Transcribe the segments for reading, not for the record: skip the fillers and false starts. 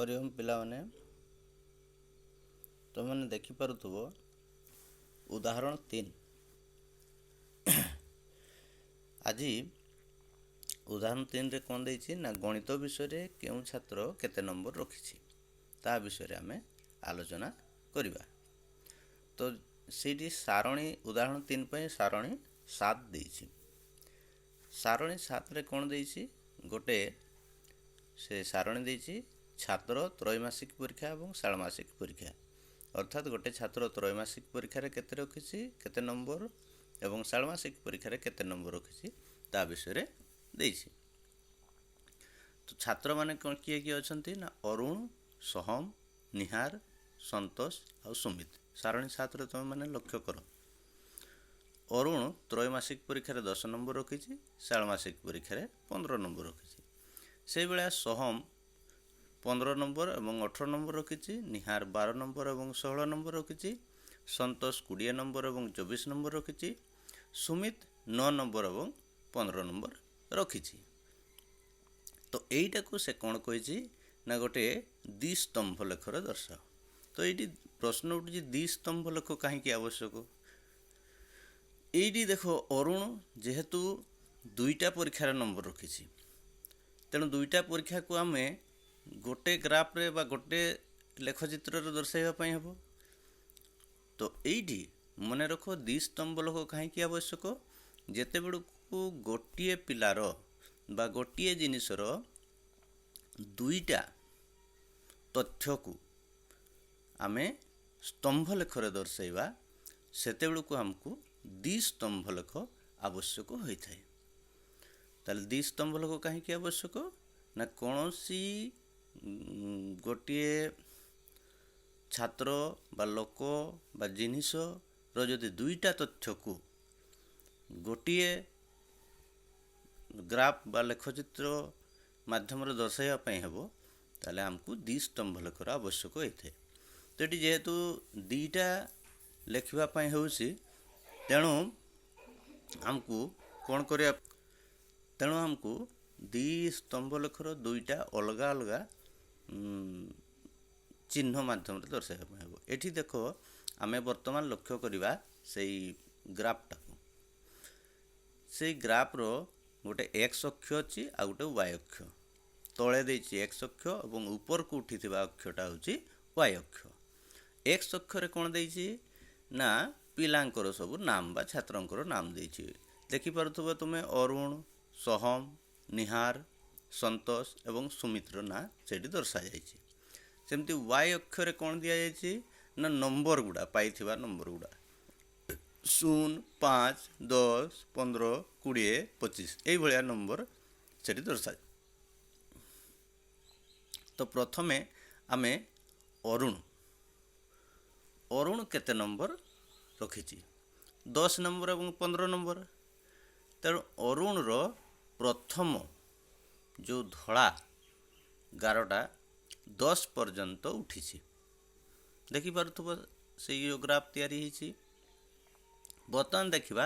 हरिओम पिलाने तुमने देखिपरुव उदाहरण 3। आज उदाहरण 3 रे कौन देछि ना गणित विषय केउं छात्र केते नंबर रखिछि ता विषय आमे आलोचना करिबा। तो सीडी सारणी उदाहरण 3 पे सारणी 7 देछि। सारणी 7 रे कौन देछि गोटे से सारणी देछि छात्र त्रैमासिक परीक्षा एवं षाण्मासिक परीक्षा, अर्थात गोटे छात्र त्रैमासिक परीक्षा केते रखिछि केते नंबर एवं षाण्मासिक परीक्षा केते नंबर रखिछि ता विषय देछि। तो छात्र माने किए किए अछंती ना अरुण, सोहम, निहार, संतोष और सुमित। सारणी 7 रे तुम माने लक्ष्य करो। अरुण त्रैमासिक परीक्षा 10 नंबर रखिछि, षाण्मासिक परीक्षा 15 नंबर रखिछि। से बेला सोहम 15 नंबर एवं 18 नंबर रखिछि, निहार 12 नंबर एवं 16 नंबर रखिछि, संतोष 20 नंबर एवं 24 नंबर रखिछि, सुमित 9 नंबर एवं 15 नंबर रखिछि। तो एईटा को से कौन कहिछि ना गोटे द्विस्तंभ लेखर दर्शाओ। तो ये प्रश्न उठुछि द्विस्तंभ लेख कहीं आवश्यक। ये देखो अरुण जेहेतु दुईटा परीक्षार नंबर रखिछि तेणु दुईटा परीक्षा को आमे गोटे ग्राफ रे बा गोटे लेखचित्र रे दर्शाइबा पई हबो। तो एइडी मने रखो द्विस्तंभ लेख कहीं आवश्यक जेते बेलू गोटे पिलार बा गोटे जिनिसर दुईटा तथ्य को आमे स्तंभ लेखरे दर्शाइबा सेते बेलू हमको द्विस्तंभ लेख आवश्यक होइथाय। ताले द्विस्तंभ लेख कहीं आवश्यक ना कौनसी गोटे छात्र बा लोक बा जिनिस रो जदि दुईटा तथ्य को गोटे ग्राफ बा लेखचित्र माध्यम दर्शाइबा पई हेबो ताले हमको द्विस्तंभ लेखर आवश्यक होइथाय। तो ये जेहेतु दुईटा लेखिबा पई होउसी तेणु हमको कौन करिया तेणु हमको द्विस्तंभ लेखर दुईटा अलग अलग चिन्ह माध्यम दर्शाइबा पई हेबो। एठी देखो आमे वर्तमान लक्ष्य करिबा सेई ग्राफटा को। सेई ग्राफ रो गोटे एक्स अक्ष अछि आ गोटे वाय अक्ष। तळे देछि एक्स अक्ष एवं ऊपर को उठिथिबा अक्षटा होछि वाय अक्ष। एक्स अक्ष रे कोन देछि ना पिलांकर सब नाम बा छात्रंकर नाम देछि। देखि पारुथबो तुमे अरुण, सोहम, निहार, संतोष एवं सुमित्र ना सेठी दर्शा जाइछि। सेमति वाय अक्ष रे कोन दिया जाइछि ना नंबर गुडा पाइथिबा नंबर गुडा 0, 5, 10, 15, 20, 25 एई भलिया नंबर सेठी दर्शा। तो प्रथमे आमे अरुण केते नंबर रखिछि 10 नंबर एवं 15 नंबर। तेणु अरुण रो प्रथम जो धड़ा गारटा 10 पर्यंत उठिछि। देखि पारुथबो से ग्राफ तैयारी हिछि। बर्तमान देखिबा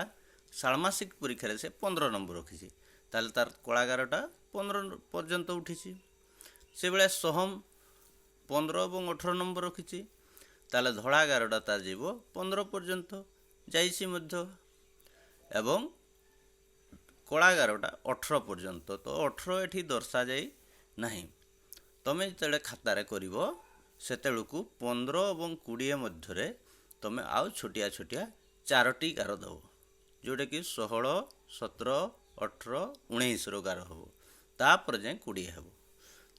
षाण्मासिक परीक्षा से 15 नंबर रखिछि ताले तार कलागारटा 15 पर्यंत उठिछि। से बेला सोहम 15 और 18 नंबर रखिछि ताले धड़ा गारटा तार जीवो 15 पर्यंत जाइछि मध्य एवं कलागारटा 18 पर्यंत। तो 18 एठी दर्शा जाई नाही। तमे जेते खातारे करिवो सेतेलुकु 15 और 20 मध्यरे तमे आउ छोटिया छोटिया चारोटी गार दबो जोटा कि 16, 17, 18, 19 रो गार हबो तापर जाय 20 हबो।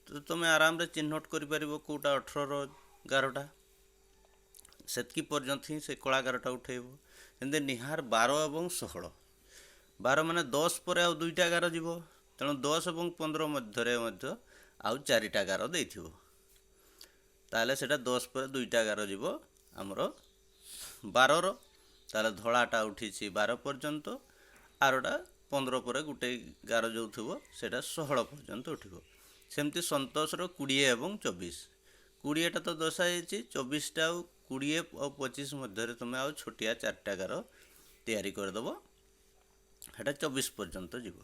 तो तुम आराम रे चिन्हट करि परिबो कोटा 18 रो गारटा सेतकी पर्यंत ही से कला गारटा उठेबो। एंदे निहार 12 और 16 12 माने 10 पर आउ दुईटा गार जीवो तेणु 10 और 15 मध्यरे मध्य आउ चारिटा गार देथिबो ताले सेटा 10 पर दुईटा गार जीवो हमरो 12 रो ताले धड़ाटा उठिछि 12 पर्यंत आरोटा 15 पर गुटे गार जो थिबो सेटा 16 पर्यंत उठिबो। सेमती संतोष रो 20 एवं 24 20 टा तो दर्शा जाइछि 24 टा 20 और 25 मध्य तुम आउ छोटिया चारटा गार तैयारी करदेव हेटा 24 पर्यंत जीव।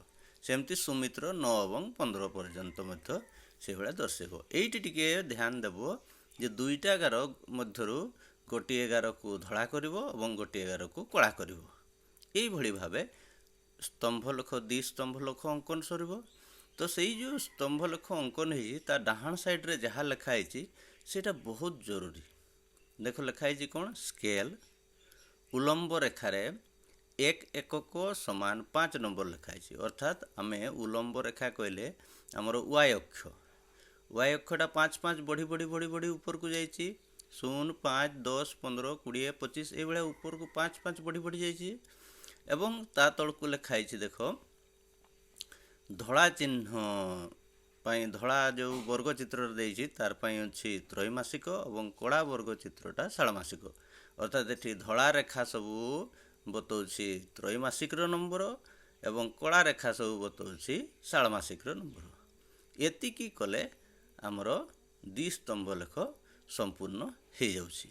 सेमती सुमित्र 9 और 15 पर्यंत ସେଇଭଳିଆ ଦର୍ଶେଇବ। ଏଇଠି ଟିକେ ଧ୍ୟାନ ଦେବ ଯେ ଦୁଇଟା ଗାର ମଧ୍ୟରୁ ଗୋଟିଏ ଗାରକୁ ଧଳା କରିବ ଏବଂ ଗୋଟିଏ ଗାରକୁ କଳା କରିବ। ଏଇଭଳି ଭାବେ ସ୍ତମ୍ଭଲେଖ ଦୁଇ ସ୍ତମ୍ଭଲେଖ ଅଙ୍କନ ସରିବ। ତ ସେଇ ଯେଉଁ ସ୍ତମ୍ଭଲେଖ ଅଙ୍କନ ହେଇଛି ତା ଡାହାଣ ସାଇଡ଼୍ରେ ଯାହା ଲେଖା ହେଇଛି ସେଇଟା ବହୁତ ଜରୁରୀ। ଦେଖ ଲେଖା ହେଇଛି କ'ଣ, ସ୍କେଲ ଉଲମ୍ବ ରେଖାରେ 1 ଏକକ ସମାନ 5 ନମ୍ବର ଲେଖା ହେଇଛି। ଅର୍ଥାତ୍ ଆମେ ଉଲମ୍ବ ରେଖା କହିଲେ ଆମର y ଅକ୍ଷ, y ଅକ୍ଷଟା 5 5 ବଢ଼ି ବଢ଼ି ବଢ଼ି ବଢ଼ି ଉପରକୁ ଯାଇଛି। 0 5 10 15 20 25 ଏଇଭଳିଆ ଉପରକୁ 5 5 ବଢ଼ି ବଢ଼ି ଯାଇଛି। ଏବଂ ତା ତଳକୁ ଲେଖା ହେଇଛି ଦେଖ, ଧଳା ଚିହ୍ନ ପାଇଁ ଧଳା ଯେଉଁ ବର୍ଗ ଚିତ୍ରରେ ଦେଇଛି ତାର ପାଇଁ ଅଛି ତ୍ରୈମାସିକ ଏବଂ କଳା ବର୍ଗ ଚିତ୍ରଟା ଷାଣ୍ମାସିକ। ଅର୍ଥାତ୍ ଏଠି ଧଳା ରେଖା ସବୁ ବତାଉଛି ତ୍ରୈମାସିକର ନମ୍ବର ଏବଂ କଳା ରେଖା ସବୁ ବତାଉଛି ଷାଣ୍ମାସିକର ନମ୍ବର। ଏତିକି କଲେ ଆମର ଦ୍ୱିସ୍ତମ୍ଭ ଲେଖ ସମ୍ପୂର୍ଣ୍ଣ ହେଇଯାଉଛି।